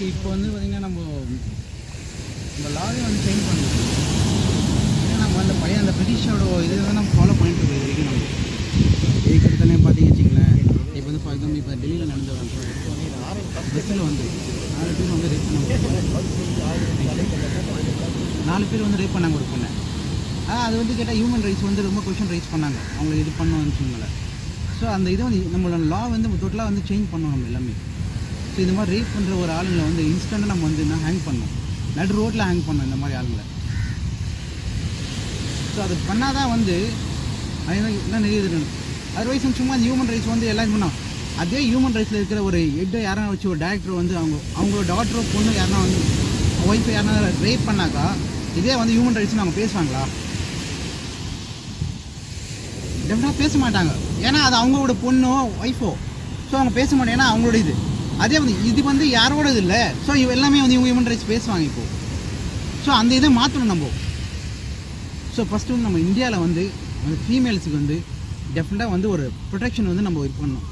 இப்போ வந்து பார்த்திங்கன்னா நம்ம லாவே வந்து சேஞ்ச் பண்ணணும். ஏன்னா நம்ம அந்த பழைய அந்த பிரிட்டிஷோட இதை தான் நம்ம ஃபாலோ பண்ணிட்டு இருக்கோம் இது வரைக்கும். நம்ம இதுக்கு எடுத்தாலே பார்த்தீங்கன்னு வச்சிங்களேன், இப்போ வந்து ஃபார் எக்ஸாம்பிள் இப்போ டெல்லியில் நடந்த பஸ்ஸில் வந்து 4 பேர் வந்து ரேப் பண்ணாங்க ஒரு பொண்ணை. அது வந்து கேட்டால் ஹியூமன் ரைட்ஸ் வந்து ரொம்ப கொஷின் ரைஸ் பண்ணாங்க, அவங்க இது பண்ணணும்னு சொன்னால. ஸோ அந்த இதை வந்து நம்மளோட லா வந்து டோட்டலாக வந்து சேஞ்ச் பண்ணணும் நம்ம எல்லாமே. ஸோ இந்த மாதிரி ரேப் பண்ணுற ஒரு ஆளுங்களை வந்து இன்ஸ்டண்ட்டாக நம்ம வந்து என்ன ஹேங் பண்ணணும், நடு ரோட்டில் ஹேங் பண்ணணும் இந்த மாதிரி ஆளுங்களை. ஸோ அது பண்ணால் தான் வந்து என்ன நிறைய இது. அதர்வைஸ் சும்மா அந்த ஹியூமன் ரைட்ஸ் வந்து எல்லாம் பண்ணோம். அதே ஹியூமன் ரைட்ஸில் இருக்கிற ஒரு ஹெட்டை யாராவது வச்சு ஒரு டேரக்டர் வந்து அவங்களோட டாக்டரோ பொண்ணு யாருனா வந்து ஒய்ஃபை யாருனா ரேப் பண்ணாக்கா இதே வந்து ஹியூமன் ரைட்ஸ்னு அவங்க பேசுவாங்களா? டெஃபினட்டாக பேச மாட்டாங்க. ஏன்னா அது அவங்களோட பொண்ணோ ஒய்ஃபோ. ஸோ அவங்க பேச மாட்டாங்க, ஏன்னா அவங்களோட இது. அதே வந்து இது வந்து யாரோட இது இல்லை. ஸோ இவ எல்லாமே வந்து இவங்க ஹியூமன் ரைட்ஸ் பேசுவாங்க இப்போது. ஸோ அந்த இதை மாற்றணும் நம்ம. ஸோ ஃபஸ்ட்டு வந்து நம்ம இந்தியாவில் வந்து அந்த ஃபீமேல்ஸுக்கு வந்து டெஃபினட்டாக வந்து ஒரு ப்ரொடெக்ஷன் வந்து நம்ம இது பண்ணணும்.